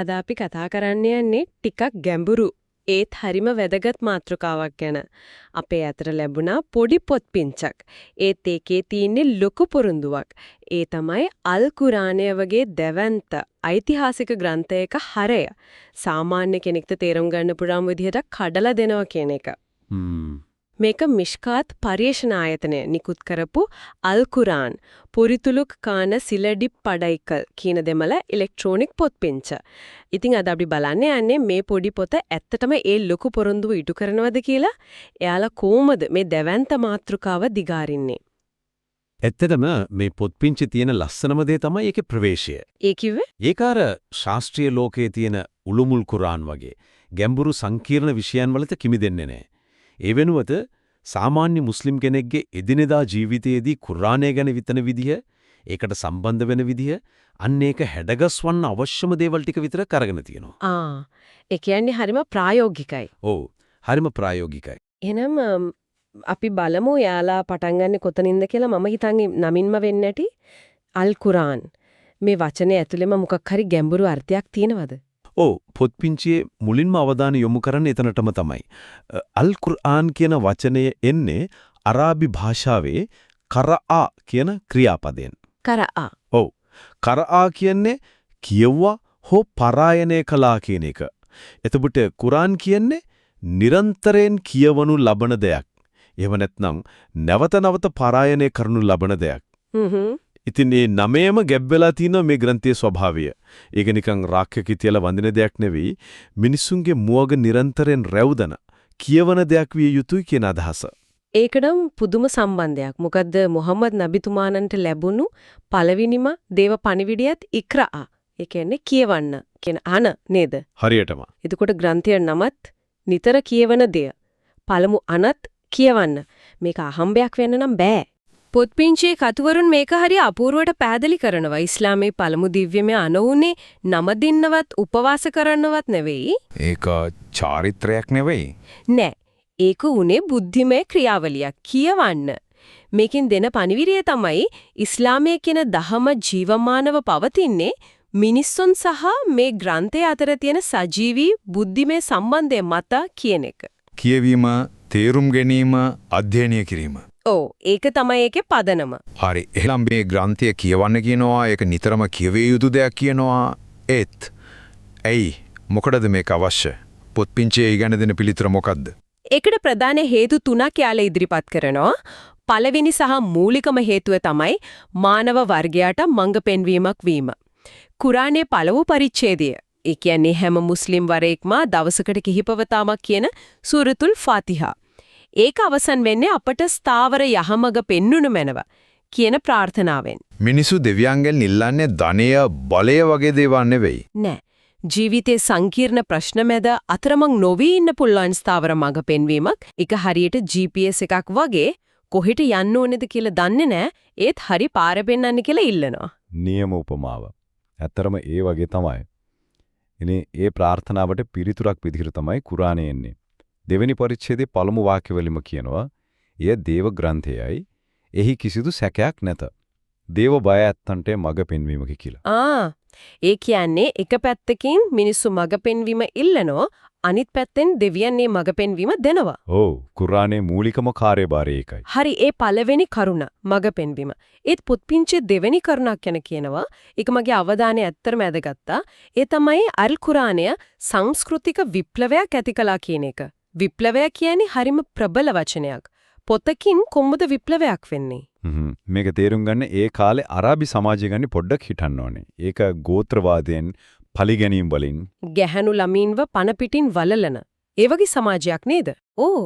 අද අපි කතා කරන්න යන්නේ ටිකක් ගැඹුරු ඒත් හරිම වැදගත් මාතෘකාවක් ගැන. අපේ අතට ලැබුණා පොඩි පොත් පිංචක්. ඒත් ඒකේ තියෙන්නේ ලොකු පොරොන්දුවක්. ඒ තමයි අල් කුරානය වගේ දැවැන්ත ඓතිහාසික ග්‍රන්ථයක හරය. සාමාන්‍ය කෙනෙක්ට තේරුම් ගන්න පුළුවන් විදිහට කඩලා දෙනවා කියන එක. මේක මිෂ්කාත් පරිේශන ආයතනය නිකුත් කරපු අල් කුරාන් පුරිතුලුක් කාන සිලඩි පඩයිකල් කියන දෙමළ ඉලෙක්ට්‍රොනික පොත් පිංච. ඉතින් අද අපි බලන්න යන්නේ මේ පොඩි පොත ඇත්තටම ඒ ලොකු පොරොන්දුව ඉටු කරනවද කියලා. එයාලා කොහොමද මේ දැවැන්ත මාතෘකාව දිගාරින්නේ? ඇත්තටම මේ පොත් පිංචේ තියෙන ලස්සනම දේ තමයි ඒකේ ප්‍රවේශය. ඒ කිව්වේ? ඒක අර ශාස්ත්‍රීය ලෝකයේ තියෙන උලුමුල් කුරාන් වගේ ගැඹුරු සංකීර්ණ විෂයන් වලට කිමිදෙන්නේ නැහැ. ඒ වෙනුවට සාමාන්‍ය මුස්ලිම් කෙනෙක්ගේ එදිනෙදා ජීවිතයේදී කුර්ආනය ගැන විතන විදිය, ඒකට සම්බන්ධ වෙන විදිය, අන්න ඒක හැඩගස්වන්න අවශ්‍යම දේවල් ටික විතර කරගෙන තියෙනවා. ඒ කියන්නේ හරිම ප්‍රායෝගිකයි. ඔව්, හරිම ප්‍රායෝගිකයි. එහෙනම් අපි බලමු යාලා පටන් ගන්න කොතනින්ද කියලා. මම හිතන්නේ නමින්ම වෙන්නේ නැටි අල් කුරාන්. මේ වචනේ ඇතුළෙම මොකක් හරි ගැඹුරු අර්ථයක් තියෙනවද? ඔව්, පොත් පිංචියේ මුලින්ම අවධානය යොමු කරන්නේ එතනටම තමයි. අල් කුර්ආන් කියන වචනය එන්නේ අරාබි භාෂාවේ කරආ කියන ක්‍රියාපදයෙන්. කරආ. ඔව්. කරආ කියන්නේ කියවුවා හෝ පාරායනය කළා කියන එක. එතකොට කුර්ආන් කියන්නේ නිරන්තරයෙන් කියවනු ලබන දෙයක්. එහෙම නැත්නම් නැවත නැවත පාරායනය කරනු ලබන දෙයක්. ඉතින් මේ නමයේම ගැබ් වෙලා තියෙනවා මේ ග්‍රන්ථයේ ස්වභාවය. ඒක නිකන් රාක්කකී තියලා වඳින දෙයක් නෙවෙයි. මිනිසුන්ගේ මුවග නිරන්තරයෙන් රැවුදන කියවන දෙයක් විය යුතුයි කියන අදහස. ඒකනම් පුදුම සම්බන්ධයක්. මොකද මුහම්මද් නබිතුමාණන්ට ලැබුණු පළවෙනිම දේව පණිවිඩයත් ඉක්රා. ඒ කියන්නේ කියවන්න කියන අන නේද? හරියටම. එතකොට ග්‍රන්ථයේ නමත් නිතර කියවන දෙය. පළමු අනත් කියවන්න. මේක අහම්බයක් වෙන්න නම් බෑ. පොත්පිංචේ කතුවරුන් මේක හරිය අපූර්වට පැහැදිලි කරනවා. ඉස්ලාමයේ පළමු දිව්‍යමය අණුුනේ නම දින්නවත් උපවාස කරන්නවත් නෙවෙයි. ඒක චාරිත්‍රයක් නෙවෙයි. නෑ. ඒක උනේ බුද්ධිමය ක්‍රියාවලියක්. කියවන්න. මේකෙන් දෙන පණිවිඩය තමයි ඉස්ලාමයේ කියන දහම ජීවමානව පවතින්නේ මිනිස්සුන් සහ මේ ග්‍රන්ථය අතර තියෙන සජීවී බුද්ධිමය සම්බන්ධය මත කියන එක. කියවීම, තේරුම් ගැනීම, අධ්‍යයනය කිරීම. ඔව්, ඒක තමයි ඒකේ පදනම. හරි. එහෙනම් මේ ග්‍රන්ථය කියවන්න කියනවා, ඒක නිතරම කියවිය යුතු දෙයක් කියනවා. ඒත් ඇයි මොකටද මේක අවශ්‍ය? පොත්පිංචේ ඉගෙන දෙන පිළිතුර මොකද්ද? ඒකට ප්‍රධාන හේතු තුනක් යාලා ඉදිරිපත් කරනවා. පළවෙනි සහ මූලිකම හේතුව තමයි මානව වර්ගයාට මඟ පෙන්වීමක් වීම. කුරානයේ පළමු පරිච්ඡේදය, ඒ කියන්නේ හැම මුස්ලිම් වරයෙක්ම දවසකට කිහිපවතාවක් කියන සූරතුල් ෆාතිහා. ඒක අවසන් වෙන්නේ අපට ස්ථාවර යහමඟ පෙන්වුණු මැනව කියන ප්‍රාර්ථනාවෙන්. මිනිසු දෙවියන්ගෙන් ඉල්ලන්නේ ධනය, බලය වගේ දේවල් නෙවෙයි. නෑ. ජීවිතයේ සංකීර්ණ ප්‍රශ්න මැද අතරමං නොවී ඉන්න පුළුවන් ස්ථාවර මඟ පෙන්වීමක්. ඒක හරියට GPS එකක් වගේ කොහෙට යන්න ඕනේද කියලා දන්නේ නෑ. ඒත් හරි පාර පෙන්වන්න කියලා ඉල්ලනවා. නියම උපමාව. ඇත්තරම ඒ වගේ තමයි. ඉතින් ඒ ප්‍රාර්ථනාවට පිළිතුරක් විදිහට තමයි කුරානයේ එන්නේ. දෙවෙනි පරිච්ඡේදයේ පළමු වාක්‍යවලම කියනවා, "එය දේව ග්‍රන්ථයයි. එහි කිසිදු සැකයක් නැත. දේව බය ඇත්තන්ට මඟ පෙන්වීමකි" කියලා. ඒ කියන්නේ එක පැත්තකින් මිනිස්සු මඟ පෙන්වීම ඉල්ලනවා, අනිත් පැත්තෙන් දෙවියන් මේ මඟ පෙන්වීම දෙනවා. ඔව්, කුර්ආනයේ මූලිකම කාර්යභාරය ඒකයි. හරි, ඒ පළවෙනි කරුණ මඟ පෙන්වීම. ඒත් පොත්පිංචේ දෙවෙනි කරුණක් ගැන කියනවා. ඒක මගේ අවධානය ඇත්තටම ඇදගත්තා. ඒ තමයි අල් කුරානය සංස්කෘතික විප්ලවයක් ඇති කළා කියන එක. විප්ලවය කියන්නේ හරිම ප්‍රබල වචනයක්. පොතකින් කොහොමද විප්ලවයක් වෙන්නේ? මේක තේරුම් ගන්න ඒ කාලේ අරාබි සමාජය ගැන පොඩ්ඩක් හිතන්න ඕනේ. ඒක ගෝත්‍රවාදයෙන්, පලිගැනීම් වලින්, ගැහැණු ළමින්ව පන පිටින් වලලන. ඒ වගේ සමාජයක් නේද? ඕ,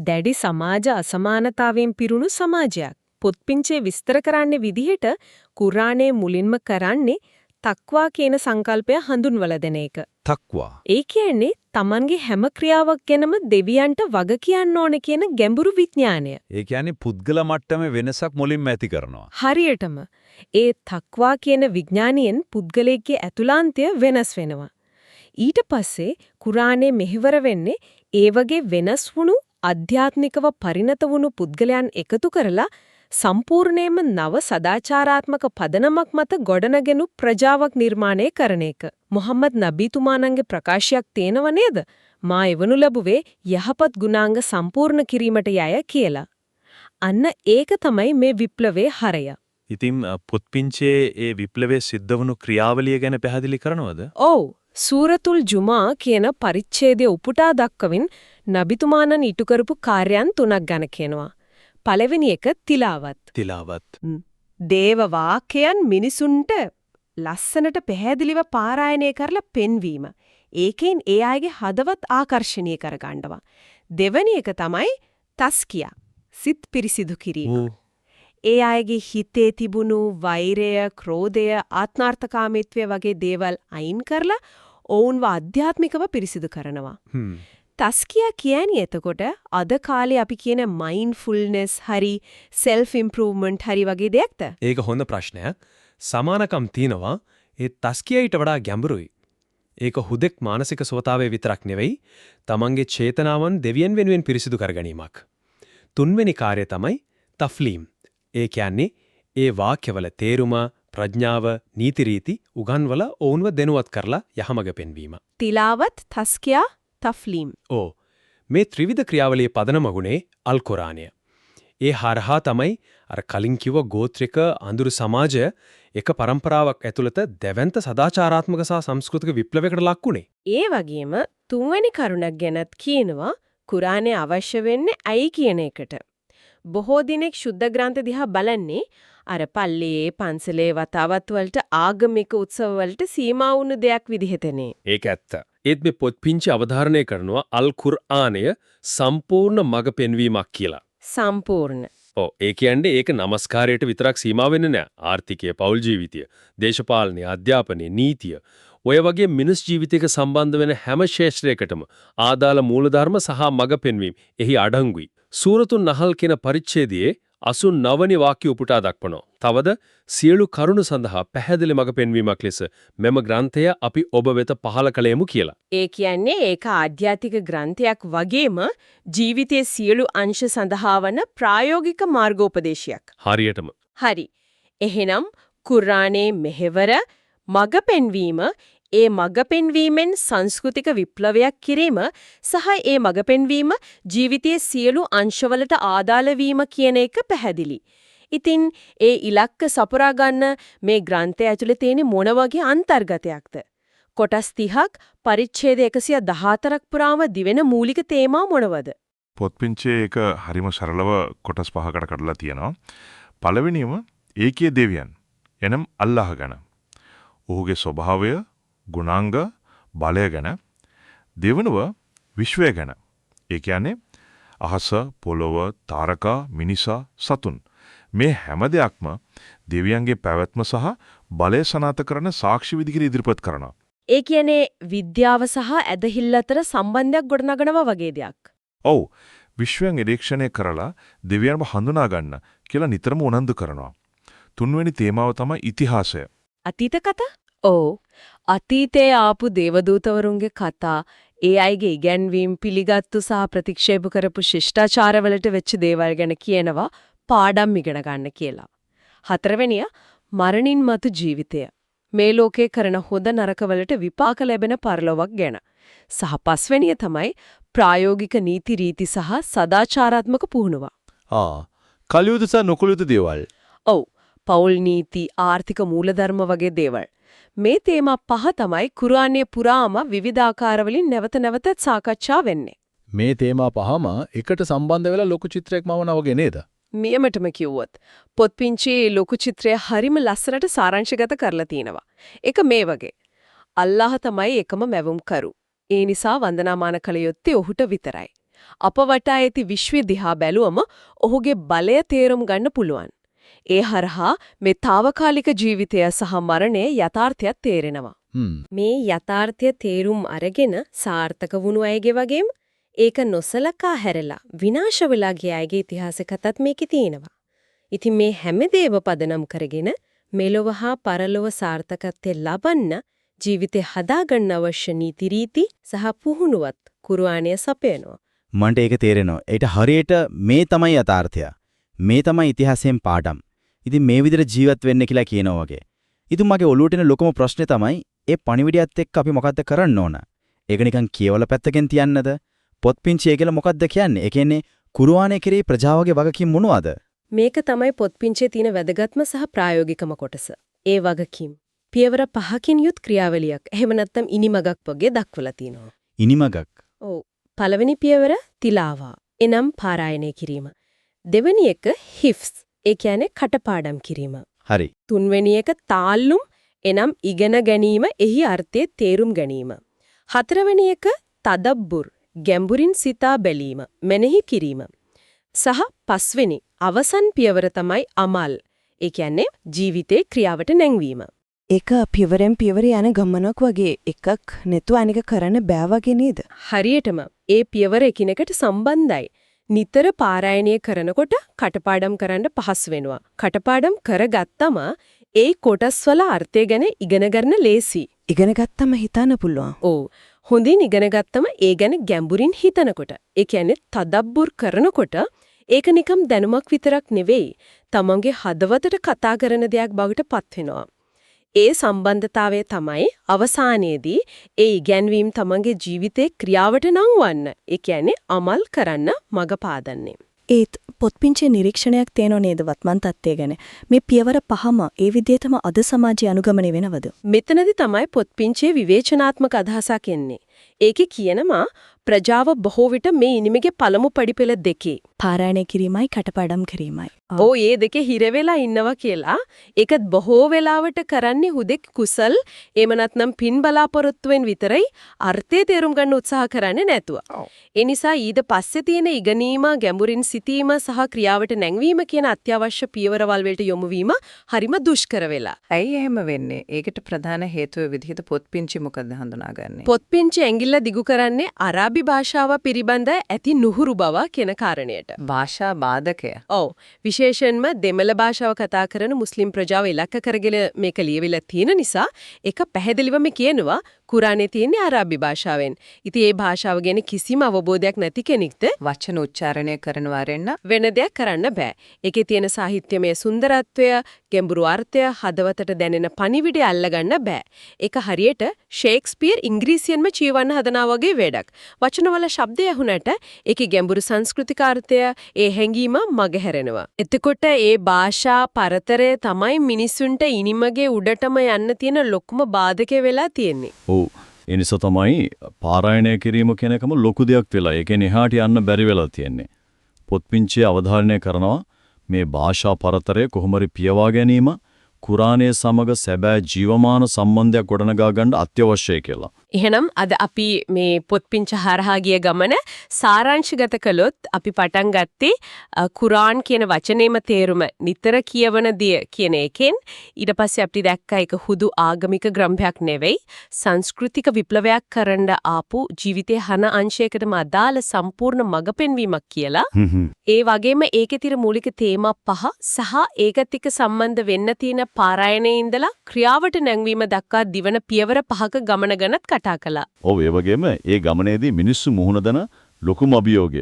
දැඩි සමාජ අසමානතාවයෙන් පිරුණු සමාජයක්. පොත්පිංචේ විස්තර කරන්නේ විදිහට කුරානයේ මුලින්ම කරන්නේ තක්වා කියන සංකල්පය හඳුන්වලා දෙන එක. තක්වා. ඒ කියන්නේ Tamanගේ හැම ක්‍රියාවක් ගැනම දෙවියන්ට වග කියන්න ඕන කියන ගැඹුරු විඥානය. ඒ කියන්නේ පුද්ගල මට්ටමේ වෙනසක් මුලින්ම ඇති කරනවා. හරියටම. ඒ තක්වා කියන විඥානියෙන් පුද්ගලයේ ඇතුළාන්තය වෙනස් වෙනවා. ඊට පස්සේ කුරානයේ මෙහෙවර වෙන්නේ ඒ වගේ වෙනස් වුණු ආධ්‍යාත්මිකව පරිණත වුණු පුද්ගලයන් එකතු කරලා සම්පූර්ණයෙන්ම නව සදාචාරාත්මක පදනමක් මත ගොඩනගෙන ප්‍රජාවක් නිර්මාණය කරන එක. මොහම්මද් නබීතුමාණන්ගේ ප්‍රකාශයක් තේනව නේද? මා එවනු ලැබුවේ යහපත් ගුණාංග සම්පූර්ණ කිරීමට යය කියලා. අන්න ඒක තමයි මේ විප්ලවයේ හරය. ඉතින් පොත්පිංචේ ඒ විප්ලවයේ සිද්ධ වුණු ක්‍රියාවලිය ගැන පැහැදිලි කරනවද? ඔව්. සූරතුල් ජුමා කියන පරිච්ඡේදය උපුටා දක්වමින් නබිතුමාණන් ඉටු කරපු කාර්යයන් 3ක් ගැන කියනවා. පළවෙනි එක තිලාවත්. තිලාවත්. දේව වාක්‍යයන් මිනිසුන්ට ලස්සනට පැහැදිලිව පාරායනය කරලා පෙන්වීම. ඒකෙන් ඒ අයගේ හදවත් ආකර්ෂණීය කරගන්නවා. දෙවෙනි එක තමයි තස්කියා. සිත් පිරිසිදු කිරීම. ඒ අයගේ හිතේ තිබුණු වෛරය, ක්‍රෝධය, ආත්මార్థකාමීත්වය වගේ දේවල් අයින් කරලා ඔවුන්ව ආධ්‍යාත්මිකව පිරිසිදු කරනවා. තස්කියා කියන්නේ එතකොට අද කාලේ අපි කියන මයින්ඩ්ෆුල්නස් හරි self improvement හරි වගේ දෙයක්ද? ඒක හොඳ ප්‍රශ්නයක්. සමානකම් තියනවා. ඒ තස්කියයිට වඩා ගැඹුරුයි. ඒක හුදෙක් මානසික සුවතාවේ විතරක් නෙවෙයි, තමන්ගේ චේතනාවන් දෙවියන් වෙනුවෙන් පිරිසිදු කර ගැනීමක්. තුන්වෙනි කාර්යය තමයි තෆ්ලීම්. ඒ කියන්නේ ඒ වාක්‍යවල තේරුම, ප්‍රඥාව, නීති රීති උගන්වල ඔවුන්ව දෙනුවත් කරලා යහමඟ පෙන්වීම. තිලාවත්, තස්කියා, තෆ්ලීම්. මේ ත්‍රිවිධ ක්‍රියාවලියේ පදනම ගුණේ අල් කුර්ආනය. ඒ හරහා තමයි අර කලින් කිව්ව ගෝත්‍රික අඳුරු සමාජය එක પરම්පරාවක් ඇතුළත දැවැන්ත සදාචාරාත්මක සහ සංස්කෘතික විප්ලවයකට ලක්ුණේ. ඒ වගේම තුන්වෙනි කරුණක් ගැනත් කියනවා කුර්ආනය අවශ්‍ය වෙන්නේ ඇයි කියන එකට. බොහෝ දිනෙක ශුද්ධ ග්‍රන්ථ දිහා බලන්නේ අර පල්ලියේ පන්සලේ වතාවත් වලට ආගමික උත්සව වලට සීමා වුණු දෙයක් විදිහටනේ. ඒක ඇත්ත. ඒත් මේ පොත්පිංචි අවධාරණය කරනවා අල් කුර්ආනය සම්පූර්ණ මඟ පෙන්වීමක් කියලා. සම්පූර්ණ. ඒ කියන්නේ ඒක නමස්කාරයට විතරක් සීමා වෙන්නේ නැහැ. ආර්ථිකය, පෞල් ජීවිතය, දේශපාලනය, අධ්‍යාපනය, නීතිය ඔය වගේ මිනිස් ජීවිතයක සම්බන්ධ වෙන හැම ශේෂ්ත්‍රයකටම ආදාළ මූලධර්ම සහ මඟ පෙන්වීම එහි අඩංගුයි. සූරතුන් නහල් කියන පරිච්ඡේදයේ 89 වෙනි වාක්‍ය උපුටා දක්වනවා. තවද සියලු කරුණු සඳහා පැහැදිලි මඟ පෙන්වීමක් ලෙස මෙම ග්‍රන්ථය අපි ඔබ වෙත පහල කළෙමු කියලා. ඒ කියන්නේ ඒක ආධ්‍යාත්මික ග්‍රන්ථයක් වගේම ජීවිතයේ සියලු අංශ සඳහා වන ප්‍රායෝගික මාර්ගෝපදේශයක්. හරියටම. හරි. එහෙනම් කුර්ආනයේ මෙහෙවර මඟ පෙන්වීම, ඒ මඟ පෙන්වීමෙන් සංස්කෘතික විප්ලවයක් කිරීම සහ ඒ මඟ පෙන්වීම ජීවිතයේ සියලු අංශවලට ආදාළ වීම කියන එක පැහැදිලි. ඉතින් ඒ ඉලක්ක සපුරා ගන්න මේ ග්‍රන්ථය ඇතුලේ තියෙන මොන වගේ අන්තර්ගතයක්ද? කොටස් 30ක් පරිච්ඡේද 114ක් පුරාම දිවෙන මූලික තේමා මොනවද? පොත්පිංචේ එක හරිම සරලව කොටස් 5කට කඩලා තියෙනවා. පළවෙනියම ඒකීය දෙවියන් එනම් අල්ලාහ් ගැන. ඔහුගේ ස්වභාවය, ගුණාංග, බලය ගැන. දෙවනුව විශ්වය ගැන. ඒ කියන්නේ අහස, පොළොව, තාරකා, මිනිසා, සතුන් මේ හැම දෙයක්ම දෙවියන්ගේ පැවැත්ම සහ බලය සනාථ කරන සාක්ෂි විදිහට ඉදිරිපත් කරනවා. ඒ කියන්නේ විද්‍යාව සහ ඇදහිල්ල අතර සම්බන්ධයක් ගොඩනගනවා වගේ දෙයක්. ඔව්. විශ්වයන් නිරීක්ෂණය කරලා දෙවියන්ව හඳුනා ගන්න කියලා නිතරම උනන්දු කරනවා. තුන්වෙනි තේමාව තමයි ඉතිහාසය. අතීත කතා? ඔව්. අතීතයේ ආපු දේවදූතවරුන්ගේ කතා, ඒ අයගේ ඉගැන්වීම් පිළිගත්තු සහ ප්‍රතික්ෂේප කරපු ශිෂ්ටාචාරවලට වෙච්ච දේවල් ගැන කියනවා පාඩම් ඉගෙන ගන්න කියලා. හතරවෙනිය මරණින් මතු ජීවිතය. මේ ලෝකේ කරන හොඳ නරකවලට විපාක ලැබෙන පරලොවක් ගැන. සහ පස්වෙනිය තමයි ප්‍රායෝගික නීති රීති සහ සදාචාරාත්මක පුහුණුව. කලියුද සහ නොකලියුද දේවල්. ඔව්. පෞල් නීති, ආර්ථික මූලධර්ම වගේ දේවල්. මේ තේමා පහ තමයි කුර්ආනයේ පුරාම විවිධාකාරවලින් නැවත නැවතත් සාකච්ඡා වෙන්නේ. මේ තේමා පහම එකට සම්බන්ධ වෙලා ලොකු චිත්‍රයක් මවනවා වගේ නේද? නියමටම කිව්වොත් පොත්පිංචේ ලොකු චිත්‍රය හරිම ලස්සනට සාරාංශගත කරලා තිනවා. ඒක මේ වගේ. අල්ලාහ් තමයි එකම මැවුම්කරු. ඒ නිසා වන්දනාමාන කළ යුත්තේ ඔහුට විතරයි. අප වටා ඇති විශ්වය දිහා බැලුවම ඔහුගේ බලය තේරුම් ගන්න පුළුවන්. ඒ හරහා මේ తాවකාලික ජීවිතය සහ මරණය යථාර්ථයක් තේරෙනවා. මේ යථාර්ථය තේරුම් අරගෙන සාර්ථක වුණු අයගේ වගේම ඒක නොසලකා හැරලා විනාශ වෙලා ගිය අයගේ ඉතිහාසකතත් මේකේ තියෙනවා. ඉතින් මේ හැමදේම පදනම් කරගෙන මෙලොව හා පරලොව සාර්ථකත්වය ලබන්න ජීවිතේ හදාගන්න අවශ්‍ය නීති රීති සහ පුහුණුවත් කුර්ආනය සපයනවා. මන්ට ඒක තේරෙනවා. ඒට හරියට මේ තමයි යථාර්ථය. මේ තමයි ඉතිහාසයෙන් පාඩම්. ඉතින් මේ විදිහට ජීවත් වෙන්න කියලා කියනවා වගේ. ඉතින් මගේ ඔළුවට එන ලොකම ප්‍රශ්නේ තමයි ඒ පණිවිඩයත් එක්ක අපි මොකද්ද කරන්න ඕන? ඒක නිකන් කියවල පැත්තකින් තියන්නද? පොත්පිංචිය කියලා මොකද්ද කියන්නේ? ඒ කියන්නේ කුර්ආනයේ කෙරෙහි ප්‍රජාවගේ වගකීම් මොනවාද? මේක තමයි පොත්පිංචේ තියෙන වැදගත්ම සහ ප්‍රායෝගිකම කොටස. ඒ වගකීම් පියවර 5කින් යුත් ක්‍රියාවලියක්. එහෙම නැත්නම් ඉනිමගක් වගේ දක්වලා තියෙනවා. ඉනිමගක්. ඔව්. පළවෙනි පියවර තිලාවා. එනම් පාරායනය කිරීම. දෙවෙනි එක හිෆ්ස්. ඒ කියන්නේ කටපාඩම් කිරීම. හරි. තුන්වෙනි එක තාල්ලුම්. එනම් ඉගෙන ගැනීම, එහි අර්ථය තේරුම් ගැනීම. හතරවෙනි එක තදබ්බුර්. ගැඹුරින් සිතා බැලීම, මෙනෙහි කිරීම. සහ පස්වෙනි අවසන් පියවර තමයි අමල්. ඒ කියන්නේ ජීවිතේ ක්‍රියාවට නැංවීම. ඒක පියවරෙන් පියවර යන ගමනක් වගේ එකක් නැතුව අනික කරන්න බෑ වගේ නේද? හරියටම ඒ පියවර එකිනෙකට සම්බන්ධයි. නිතර පාරායනය කරනකොට කටපාඩම් කරන්න පහසු වෙනවා. කටපාඩම් කරගත්තම ඒ කොටස්වල අර්ථය ගැන ඉගෙන ගන්න ලේසි. ඉගෙන ගත්තම හිතන්න පුළුවන්. ඔව්. හොඳින් ඉගෙන ගත්තම ඒ ගැන ගැඹුරින් හිතනකොට, ඒ කියන්නේ තදබ්බුර් කරනකොට ඒක නිකම් දැනුමක් විතරක් නෙවෙයි, තමන්ගේ හදවතට කතා කරන දෙයක් බවට පත් වෙනවා. ඒ සම්බන්ධතාවය තමයි අවසානයේදී ඒ ඉගැන්වීම් තමන්ගේ ජීවිතේ ක්‍රියාවට නංවන්න, ඒ කියන්නේ අමල් කරන්න මඟ පාදන්නේ. ඒත් පොත්පිංචේ නිරීක්ෂණයක් තේනෝ නේද වත්මන් තත්ත්වය ගැන. මේ පියවර පහම ඒ විදිහටම අද සමාජයේ අනුගමනය වෙනවද? මෙතනදී තමයි පොත්පිංචේ විවේචනාත්මක අදහසක් එන්නේ. ඒකේ කියනවා ප්‍රජාව බොහෝ විට මේ ඉනිමගේ පළමු පඩිපෙළ දෙකේ පාරායනය කිරීමයි කටපාඩම් කිරීමයි. ඔව් ඒ දෙකේ හිර වෙලා ඉන්නවා කියලා. ඒකත් බොහෝ වෙලාවට කරන්නේ හුදෙක් කුසල් එහෙම නැත්නම් පින් බලාපොරොත්තුවෙන් විතරයි අර්ථය තේරුම් ගන්න උත්සාහ කරන්නේ නැතුව. ඒ නිසා ඊට පස්සේ තියෙන ඉගෙනීම, ගැඹුරින් සිතීම සහ ක්‍රියාවට නැංවීම කියන අත්‍යවශ්‍ය පියවරවල් වලට යොමු වීම හරිම දුෂ්කර වෙලා. ඇයි එහෙම වෙන්නේ? ඒකට ප්‍රධාන හේතුව විදිහට පොත්පිංචි මොකද හඳුනාගන්නේ? පොත්පිංචි ඇඟිල්ල දිගු කරන්නේ අරාබි භාෂාව පිළිබඳ ඇති නුහුරු බව කියන කාරණයට. භාෂා බාධකය. ඔව්. විශේෂයෙන්ම දෙමළ භාෂාව කතා කරන මුස්ලිම් ප්‍රජාව ඉලක්ක කරගෙන මේක ලියවිලා තියෙන නිසා ඒක පැහැදිලිවම කියනවා කුරානයේ තියෙන අරාබි භාෂාවෙන්. ඉතින් මේ භාෂාව ගැන කිසිම අවබෝධයක් නැති කෙනෙක්ට වචන උච්චාරණය කරනවා වෙන දෙයක් කරන්න බෑ. ඒකේ තියෙන සාහිත්‍යමය සුන්දරත්වය, ගැඹුරු අර්ථය, හදවතට දැනෙන පණිවිඩය අල්ලගන්න බෑ. ඒක හරියට ෂේක්ස්පියර් ඉංග්‍රීසියෙන්ම කියවන්න හදනවා වගේ වැඩක්. වචනවල ශබ්දය ඇහුනට ඒකේ ගැඹුරු සංස්කෘතික අර්ථය, ඒ හැඟීම මගහැරෙනවා. එතකොට ඒ භාෂා පරතරය තමයි මිනිසුන්ට ඉනිමගේ උඩටම යන්න තියෙන ලොකුම බාධකය වෙලා තියෙන්නේ. ඔව්. ඒ නිසා තමයි පාරායනය කිරීම කියන එකම ලොකු දෙයක් වෙලා. ඒ කියන්නේ එහාට යන්න බැරි වෙලා තියෙන්නේ. පොත්පිංචිය අවධාරණය කරනවා මේ භාෂා පරතරය කොහොමරි පියවා ගැනීම කුරානයේ සමග සැබෑ ජීවමාන සම්බන්ධයක් ගොඩනගා ගන්න අත්‍යවශ්‍යයි කියලා. එහෙනම් අද අපි මේ පොත්පිංච හරහා ගිය ගමන සාරාංශගත කළොත් අපි පටන් ගත්තේ කුරාන් කියන වචනේම තේරුම නිතර කියවන දිය කියන එකෙන්. ඊට පස්සේ අපි දැක්කා ඒක හුදු ආගමික ග්‍රන්ථයක් නෙවෙයි, සංස්කෘතික විප්ලවයක් කරන්න ආපු ජීවිතයේ හන අංශයකටම අදාළ සම්පූර්ණ මඟ පෙන්වීමක් කියලා. ඒ වගේම ඒකේ තියෙන මූලික තේමා පහ සහ ඒකත් එක්ක සම්බන්ධ වෙන්න තියෙන පාරායනයේ ඉඳලා ක්‍රියාවට නැංවීම දක්වා දිවන පියවර පහක ගමන ගැනත් කතා කළා. ඔව් ඒ වගේම ඒ ගමනේදී මිනිස්සු මුහුණ දෙන ලොකුම අභියෝගය.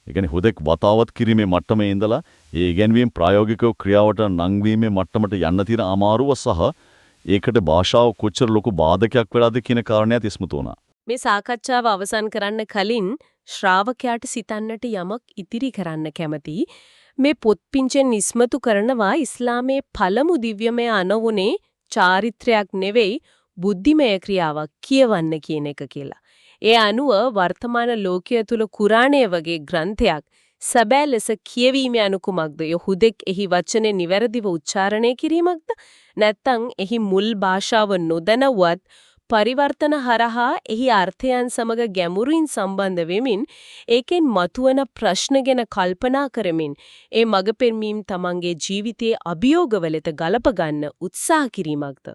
ඒ කියන්නේ හුදෙක් වතාවත් කිරීමේ මට්ටමේ ඉඳලා ඒ ඉගෙනවීම ප්‍රායෝගිකව ක්‍රියාවට නංවීමේ මට්ටමට යන්න තියෙන අමාරුව සහ ඒකට භාෂාව කොච්චර ලොකු බාධකයක් වෙලාද කියන කාරණයක් ඉස්මතු වුණා. මේ සාකච්ඡාව අවසන් කරන්න කලින් ශ්‍රාවකයාට සිතන්නට යමක් ඉතිරි කරන්න කැමතියි. මේ පොත්පිංචෙන් ඉස්මතු කරනවා ඉස්ලාමයේ පළමු දිව්‍යමය අනවුනේ චාරිත්‍රයක් නෙවෙයි බුද්ධිමය ක්‍රියාවක් කියවන්න කියන එක කියලා. ඒ අනුව වර්තමාන ලෝකයේ තුල කුරාණය වගේ ග්‍රන්ථයක් සැබෑ ලෙස කියවීමේ අනුකුමක්ද? යහුදෙක් එහි වචනේ නිවැරදිව උච්චාරණය කිරීමක්ද? නැත්නම් එහි මුල් භාෂාව නොදැනුවත් පරිවර්තන හරහා එහි අර්ථයන් සමග ගැඹුරින් සම්බන්ධ වෙමින් ඒකෙන් මතුවන ප්‍රශ්න ගැන කල්පනා කරමින් ඒ මඟ පෙන්වීම තමන්ගේ ජීවිතයේ අභියෝගවලට ගලප ගන්න උත්සාහ කිරීමක්ද?